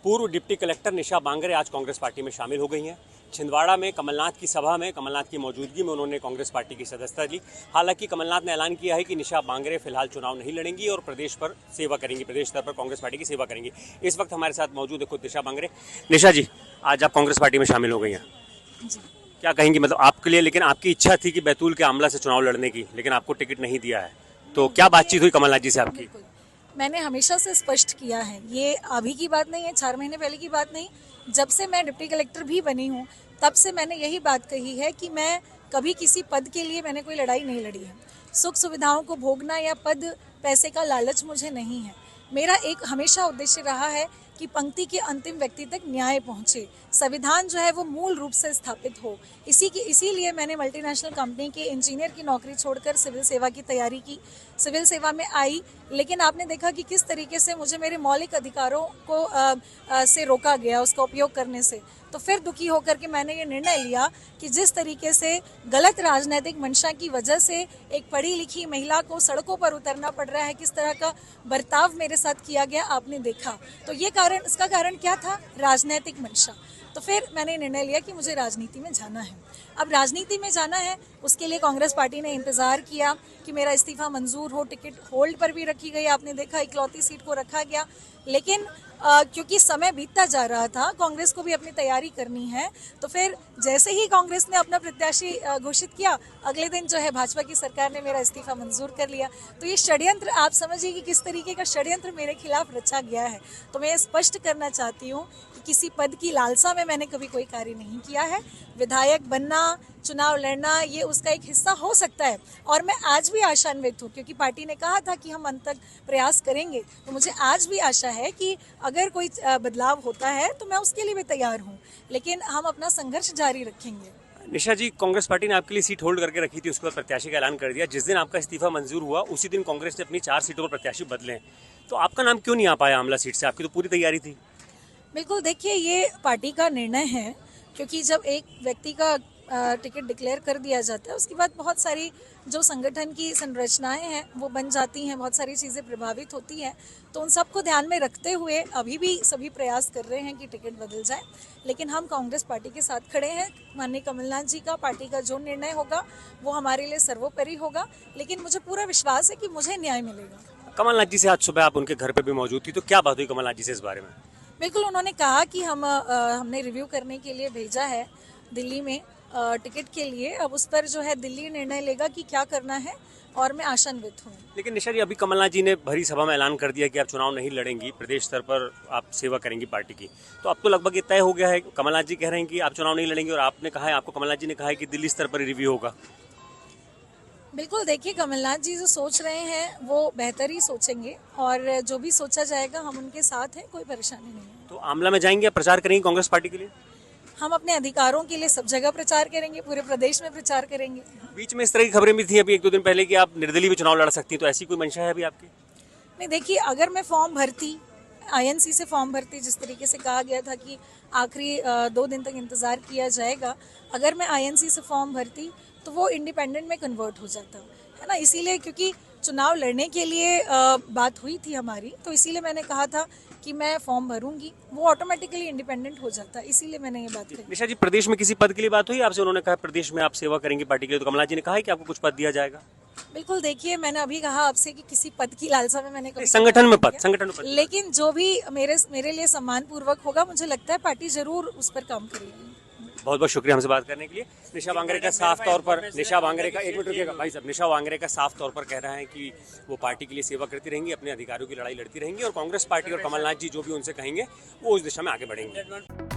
पूर्व deputy collector निशा बांगरे आज Congress party में शामिल हो गई हैं। छिंदवाड़ा में कमलनाथ की सभा में कमलनाथ की मौजूदगी में उन्होंने कांग्रेस पार्टी की सदस्यता ली। हालांकि कमलनाथ ने ऐलान किया है कि निशा बांगरे फिलहाल चुनाव नहीं लड़ेंगी और प्रदेश पर सेवा करेंगी, प्रदेश स्तर पर कांग्रेस पार्टी की सेवा करेंगी। इस वक्त हमारे साथ मौजूद है खुद निशा बांगरे। निशा जी, आज आप कांग्रेस पार्टी में शामिल हो गई हैं, क्या कहेंगी? मतलब आपके लिए, लेकिन आपकी इच्छा थी कि बैतूल के आमला से चुनाव लड़ने की, लेकिन आपको टिकट नहीं दिया है, तो क्या बातचीत हुई कमलनाथ जी से आपकी? मैंने हमेशा से स्पष्ट किया है, ये अभी की बात नहीं है, 4 महीने पहले की बात नहीं, जब से मैं डिप्टी कलेक्टर भी बनी हूँ तब से मैंने यही बात कही है कि मैं कभी किसी पद के लिए मैंने कोई लड़ाई नहीं लड़ी है। सुख सुविधाओं को भोगना या पद पैसे का लालच मुझे नहीं है। मेरा एक हमेशा उद्देश्य रहा है कि पंक्ति के अंतिम व्यक्ति तक न्याय पहुंचे, संविधान जो है वो मूल रूप से स्थापित हो। इसीलिए मैंने मल्टीनेशनल कंपनी के इंजीनियर की नौकरी छोड़कर सिविल सेवा की तैयारी की, सिविल सेवा में आई। लेकिन आपने देखा कि किस तरीके से मुझे मेरे मौलिक अधिकारों को से रोका गया, उसका उपयोग करने से। तो फिर दुखी होकर के मैंने ये निर्णय लिया कि जिस तरीके से गलत राजनीतिक मंशा की वजह से एक पढ़ी लिखी महिला को सड़कों पर उतरना पड़ रहा है, किस तरह का बर्ताव मेरे साथ किया गया आपने देखा। तो ये इसका कारण क्या था? राजनीतिक मंशा। तो फिर मैंने निर्णय लिया कि मुझे राजनीति में जाना है। अब राजनीति में जाना है, उसके लिए कांग्रेस पार्टी ने इंतजार किया कि मेरा इस्तीफा मंजूर हो। टिकट होल्ड पर भी रखी गई, आपने देखा इकलौती सीट को रखा गया। लेकिन क्योंकि समय बीतता जा रहा था, कांग्रेस को भी अपनी तैयारी करनी है, तो फिर जैसे ही कांग्रेस ने अपना प्रत्याशी घोषित किया, अगले दिन जो है भाजपा की सरकार ने मेरा इस्तीफा मंजूर कर लिया। तो ये षड्यंत्र, आप समझिए कि किस तरीके का षड्यंत्र मेरे खिलाफ रचा गया है। तो मैं ये स्पष्ट करना चाहती हूँ कि किसी पद की लालसा में मैंने कभी कोई कार्य नहीं किया है। विधायक बनना, चुनाव लड़ना, ये उसका एक हिस्सा हो सकता है और मैं आज भी आशान्वित हूँ, क्योंकि पार्टी ने कहा था कि हम अंत तक प्रयास करेंगे। तो मुझे आज भी आशा है कि अगर कोई बदलाव होता है तो मैं उसके लिए भी तैयार हूँ, लेकिन हम अपना संघर्ष जारी रखेंगे। निशा जी, कांग्रेस पार्टी ने आपके लिए सीट होल्ड करके रखी थी, उसके बाद प्रत्याशी का ऐलान कर दिया। जिस दिन आपका इस्तीफा मंजूर हुआ उसी दिन कांग्रेस ने अपनी 4 सीटों पर प्रत्याशी बदले, तो आपका नाम क्यों नहीं आ पाया आमला सीट से? आपकी तो पूरी तैयारी थी। बिल्कुल, देखिए ये पार्टी का निर्णय है, क्योंकि जब एक व्यक्ति का टिकट डिक्लेयर कर दिया जाता है, उसके बाद बहुत सारी जो संगठन की संरचनाएं हैं वो बन जाती हैं, बहुत सारी चीज़ें प्रभावित होती हैं। तो उन सबको ध्यान में रखते हुए अभी भी सभी प्रयास कर रहे हैं कि टिकट बदल जाए, लेकिन हम कांग्रेस पार्टी के साथ खड़े हैं। माननीय कमलनाथ जी का, पार्टी का जो निर्णय होगा वो हमारे लिए सर्वोपरि होगा, लेकिन मुझे पूरा विश्वास है कि मुझे न्याय मिलेगा। कमलनाथ जी से आज सुबह आप उनके घर पर भी मौजूद थी, तो क्या बात हुई कमलनाथ जी से इस बारे में? बिल्कुल, उन्होंने कहा कि हमने रिव्यू करने के लिए भेजा है दिल्ली में टिकट के लिए। अब उस पर जो है दिल्ली निर्णय लेगा कि क्या करना है, और मैं आशान्वित हूँ। लेकिन निशा जी, अभी कमलनाथ जी ने भरी सभा में ऐलान कर दिया कि आप चुनाव नहीं लड़ेंगी, प्रदेश स्तर पर आप सेवा करेंगी पार्टी की, तो अब तो लगभग ये तय हो गया है। कमलनाथ जी कह रहे हैं कि आप चुनाव नहीं लड़ेंगे और आपने कहा है, आपको कमलनाथ जी ने कहा है कि दिल्ली स्तर पर रिव्यू होगा। बिल्कुल, देखिए कमलनाथ जी जो सोच रहे हैं वो बेहतर ही सोचेंगे, और जो भी सोचा जाएगा हम उनके साथ हैं, कोई परेशानी नहीं है। तो आमला में जाएंगे, प्रचार करेंगे कांग्रेस पार्टी के लिए? हम अपने अधिकारों के लिए सब जगह प्रचार करेंगे, पूरे प्रदेश में प्रचार करेंगे। बीच में इस तरह की खबरें भी थी अभी 1-2 दिन पहले कि आप निर्दलीय भी चुनाव लड़ सकती हैं, तो ऐसी कोई मंशा है अभी आपकी? नहीं, देखिए अगर मैं फॉर्म भरती, INC से फॉर्म भरती, जिस तरीके से कहा गया था कि आखिरी 2 दिन तक इंतज़ार किया जाएगा, अगर मैं INC से फॉर्म भरती तो वो इंडिपेंडेंट में कन्वर्ट हो जाता है ना। इसीलिए, क्योंकि चुनाव लड़ने के लिए बात हुई थी हमारी, तो इसीलिए मैंने कहा था कि मैं फॉर्म भरूंगी, वो ऑटोमेटिकली इंडिपेंडेंट हो जाता है, इसीलिए मैंने ये बात कही। निशा जी, प्रदेश में किसी पद के लिए बात हुई आपसे? उन्होंने कहा प्रदेश में आप सेवा करेंगी पार्टी के लिए, तो कमलनाथ जी ने कहा है कि आपको कुछ पद दिया जाएगा? बिल्कुल, देखिए मैंने अभी कहा आपसे कि किसी पद की लालसा में मैंने कभी संगठन में पद, लेकिन जो भी मेरे लिए सम्मान पूर्वक होगा, मुझे लगता है पार्टी जरूर उस पर काम करेगी। बहुत बहुत शुक्रिया हमसे बात करने के लिए। निशा बांगरे का साफ तौर पर, निशा बांगरे का, एक मिनट रुकिएगा भाई साहब, निशा बांगरे का साफ तौर पर कह रहा है कि वो पार्टी के लिए सेवा करती रहेंगी, अपने अधिकारों की लड़ाई लड़ती रहेंगी, और कांग्रेस पार्टी और कमलनाथ जी जो भी उनसे कहेंगे वो उस दिशा में आगे बढ़ेंगे।